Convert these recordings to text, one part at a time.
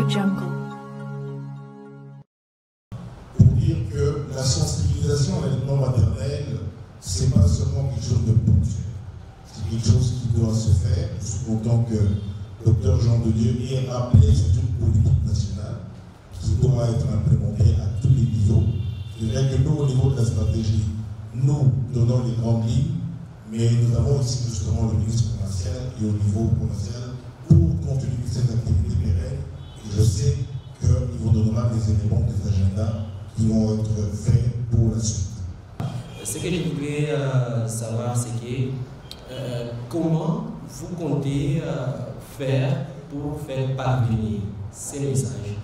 Jungle. Pour dire que la sensibilisation à l'allaitement maternel, c'est pas seulement quelque chose de ponctuel. C'est quelque chose qui doit se faire. Je suis content que Dr Jean de Dieu ait rappelé que c'est une politique nationale qui doit être implémentée à tous les niveaux. C'est-à-dire que nous, au niveau de la stratégie, nous donnons les grandes lignes, mais nous avons ici justement le ministre provincial et au niveau provincial pour continuer cette activité pérenne. Et je sais qu'il vous donnera des éléments, des agendas qui vont être faits pour la suite. Ce que je voulais savoir, c'est que comment vous comptez faire pour faire parvenir ces messages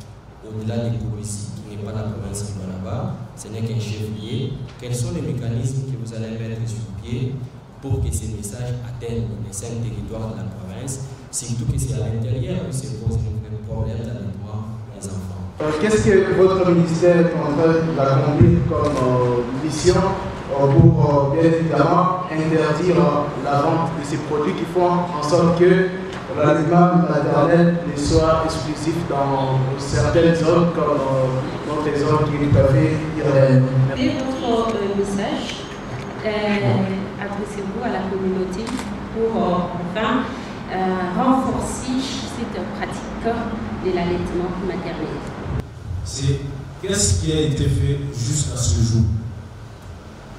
au-delà des Kourissi, qui n'est pas la province de Manaba, ce n'est qu'un chef-lieu. Quels sont les mécanismes que vous allez mettre sur pied pour que ces messages atteignent les 5 territoires de la province, surtout que c'est à l'intérieur où se pose un problème d'allaitement des enfants. Qu'est-ce que votre ministère est en train d'accomplir comme mission pour bien évidemment interdire la vente de ces produits qui font en sorte que l'allaitement maternel ne soit exclusif dans certaines zones comme dans les zones qui peuvent irréelles. Votre message, adressez-vous à la communauté pour enfin renforcer cette pratique de l'allaitement maternel. C'est qu'est-ce qui a été fait jusqu'à ce jour.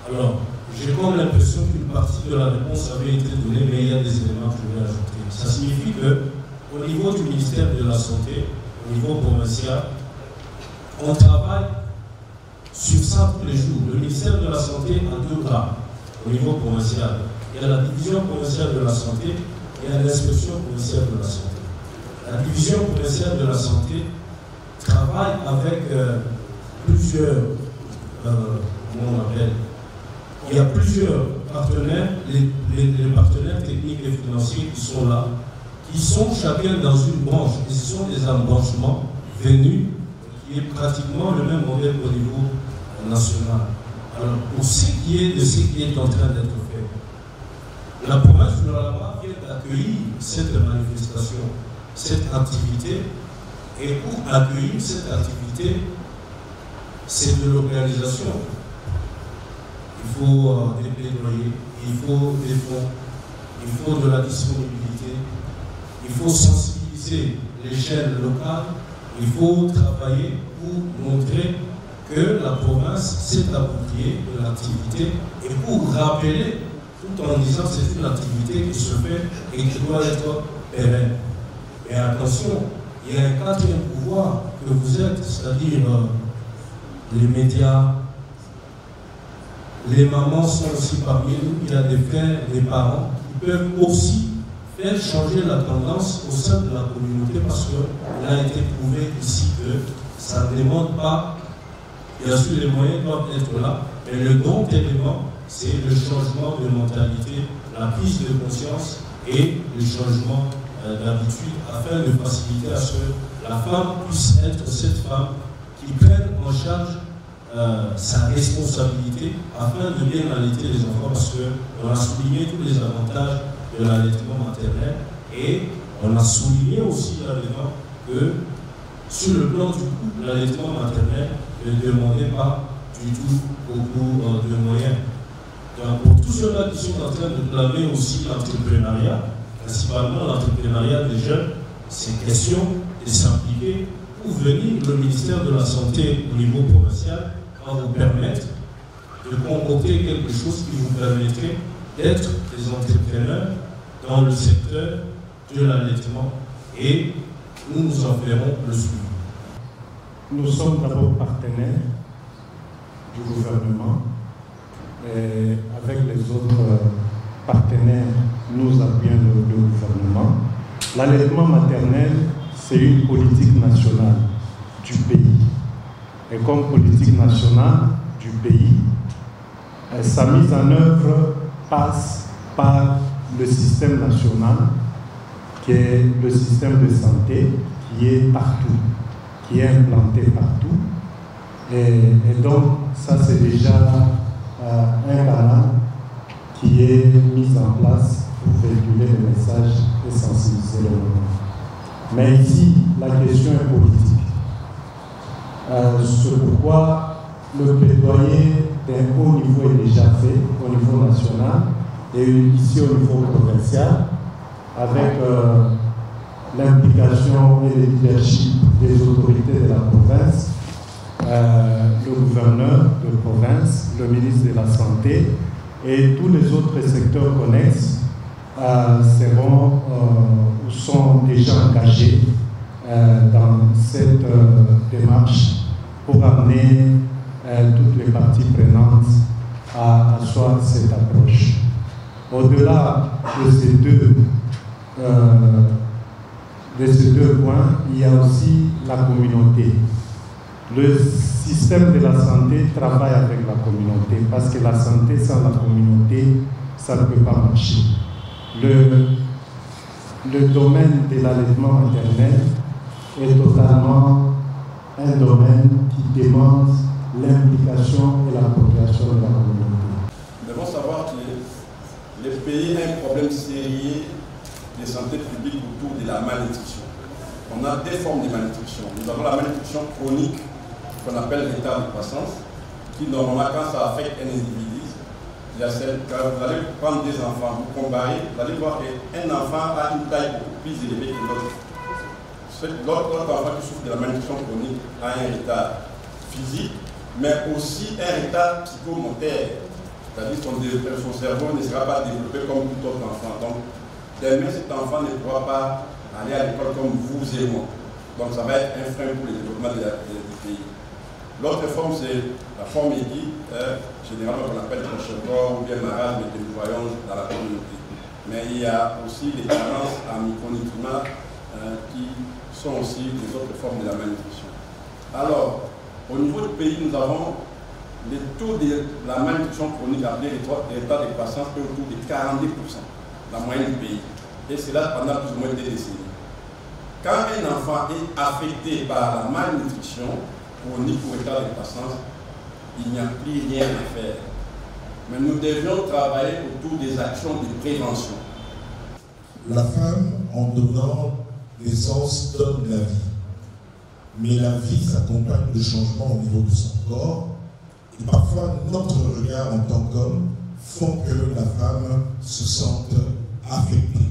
Alors, j'ai comme l'impression qu'une partie de la réponse avait été donnée, mais il y a des éléments que je vais ajouter. Ça signifie qu'au niveau du ministère de la Santé, au niveau provincial, on travaille sur ça tous les jours. Le ministère de la Santé a 2 bras au niveau provincial. Il y a la division provinciale de la santé et il y a l'inspection provinciale de la santé. La division provinciale de la santé travaille avec plusieurs, comment on appelle, il y a plusieurs partenaires, les partenaires techniques et financiers qui sont là, qui sont chacun dans une branche, et ce sont des embranchements venus, qui est pratiquement le même modèle au niveau national. Alors, pour ce qui est de ce qui est en train d'être fait, la province de l'Alama vient d'accueillir cette manifestation, cette activité, et pour accueillir cette activité, c'est de l'organisation. Il faut des plaidoyers, il faut des fonds, il faut de la disponibilité, il faut sensibiliser les chaînes locales, il faut travailler pour montrer que la province s'est appropriée de l'activité et pour rappeler, tout en disant que c'est une activité qui se fait et qui doit être pérenne. Et attention, il y a un 4e pouvoir que vous êtes, c'est-à-dire les médias. Les mamans sont aussi parmi nous, il y a des frères, des parents qui peuvent aussi faire changer la tendance au sein de la communauté parce qu'il a été prouvé ici que ça ne demande pas, bien sûr les moyens doivent être là, mais le grand élément c'est le changement de mentalité, la prise de conscience et le changement d'habitude afin de faciliter à ce que la femme puisse être cette femme qui prenne en charge sa responsabilité afin de bien allaiter les enfants parce qu'on a souligné tous les avantages de l'allaitement maternel et on a souligné aussi l'allaitement que sur le plan du couple, l'allaitement maternel ne demandait pas du tout beaucoup de moyens. Donc pour tous ceux-là qui sont en train de blâmer aussi l'entrepreneuriat, principalement l'entrepreneuriat des jeunes, c'est question de s'impliquer pour venir le ministère de la Santé au niveau provincial va vous permettre de concocter quelque chose qui vous permettrait d'être des entrepreneurs dans le secteur de l'allaitement et nous en ferons le suivi. Nous sommes d'abord partenaires du gouvernement et avec les autres partenaires, nous appuyons le gouvernement. L'allaitement maternel, c'est une politique nationale du pays. Et comme politique nationale du pays, sa mise en œuvre passe par le système national, qui est le système de santé, qui est partout, qui est implanté partout. Et donc, ça c'est déjà un canal qui est mis en place pour véhiculer les messages et sensibiliser les gens. Mais ici, la question est politique. C'est pourquoi le plaidoyer d'un haut niveau est déjà fait au niveau national et ici au niveau provincial, avec l'implication et le leadership des autorités de la province, le gouverneur de province, le ministre de la Santé et tous les autres secteurs connexes sont déjà engagés dans cette démarche pour amener toutes les parties prenantes à asseoir cette approche. Au-delà de ces deux points, il y a aussi la communauté. Le système de la santé travaille avec la communauté parce que la santé sans la communauté, ça ne peut pas marcher. Le domaine de l'allaitement maternel est totalement un domaine qui demande l'implication et l'appropriation de la communauté. Nous devons savoir que les pays ont un problème sérieux de santé publique autour de la malnutrition. On a deux formes de malnutrition. Nous avons la malnutrition chronique, qu'on appelle retard de croissance, qui normalement, quand ça affecte un individu, il y a celle, quand vous allez prendre des enfants, vous comparez, vous allez voir qu'un enfant a une taille beaucoup plus élevée que l'autre. L'autre enfant qui souffre de la malnutrition chronique a un retard physique, mais aussi un retard psychomoteur. C'est-à-dire que son cerveau ne sera pas développé comme tout autre enfant. Donc, demain, cet enfant ne pourra pas aller à l'école comme vous et moi. Donc, ça va être un frein pour le développement du pays. L'autre forme, c'est la forme aiguë, généralement qu'on appelle crochet-corps ou bien marasme que nous voyons dans la communauté. Mais il y a aussi les carences en micronutriments qui sont aussi des autres formes de la malnutrition. Alors, au niveau du pays, nous avons le taux de la malnutrition chronique appelé l'état de croissance est autour de 42%, la moyenne du pays. Et cela pendant plus ou moins 2 décennies. Quand un enfant est affecté par la malnutrition chronique ou état de croissance, il n'y a plus rien à faire. Mais nous devions travailler autour des actions de prévention. La femme, en donnant naissance, donne la vie. Mais la vie s'accompagne de changements au niveau de son corps. Et parfois, notre regard en tant qu'homme font que la femme se sente affectée.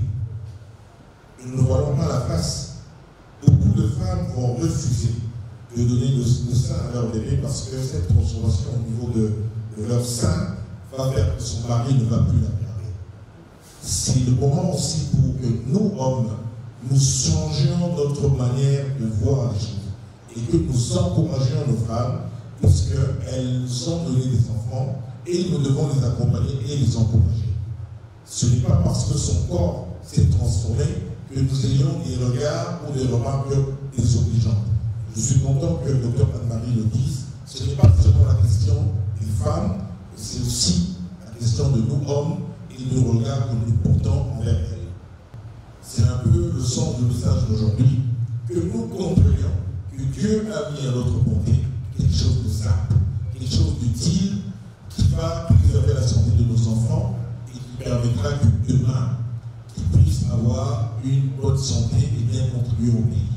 Nous ne voyons pas la face. Beaucoup de femmes vont refuser de donner le sein à leur bébé parce que cette transformation au niveau de leur sein va faire que son mari ne va plus la garder. C'est le moment aussi pour que nous, hommes, nous changions notre manière de voir les choses et que nous encouragions nos femmes puisqu'elles ont donné des enfants et nous devons les accompagner et les encourager. Ce n'est pas parce que son corps s'est transformé que nous ayons des regards ou des remarques désobligeantes. Je suis content que le docteur Anne-Marie le dise. Ce n'est pas seulement la question des femmes, c'est aussi la question de nous hommes et du regard que nous portons envers elles. C'est un peu le sens du message d'aujourd'hui, que nous comprenions que Dieu a mis à notre bonté quelque chose de simple, quelque chose d'utile qui va préserver la santé de nos enfants et qui permettra que demain, qu'ils puissent avoir une bonne santé et bien contribuer au pays.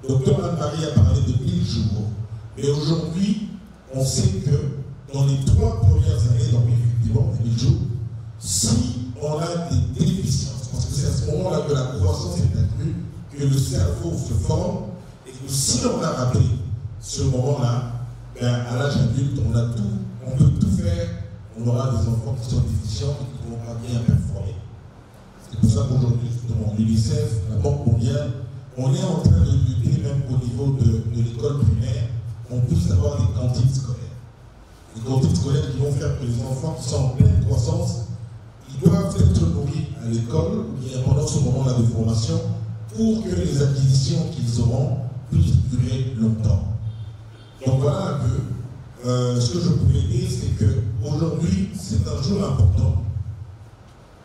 Docteur Anne-Marie a parlé de 1000 jours, mais aujourd'hui, on sait que dans les 3 premières années, donc effectivement, 1000 jours, si on a des déficiences, parce que c'est à ce moment-là que la croissance est accrue, que le cerveau se forme, et que si on a raté ce moment-là, ben à l'âge adulte, on peut tout faire, on aura des enfants qui sont déficients et qui ne vont pas bien performer. C'est pour ça qu'aujourd'hui, justement, l'UNICEF, la Banque mondiale, on est en train de lutter même au niveau de l'école primaire, qu'on puisse avoir des cantines scolaires. Les cantines scolaires qui vont faire que les enfants qui sont en pleine croissance, ils doivent être nourris à l'école ou bien pendant ce moment-là de formation pour que les acquisitions qu'ils auront puissent durer longtemps. Donc voilà un peu ce que je pouvais dire, c'est qu'aujourd'hui, c'est un jour important.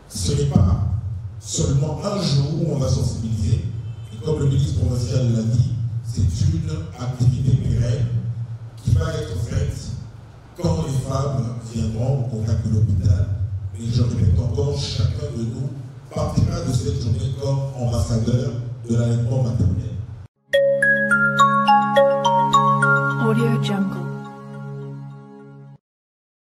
Ce n'est pas seulement un jour où on va sensibiliser, et comme le ministre provincial l'a dit, c'est une activité pérenne qui va être faite quand les femmes viendront au contact de l'hôpital. Mais je répète encore, chacun de nous partira de cette journée comme ambassadeur de l'allaitement maternel. Audio Jungle.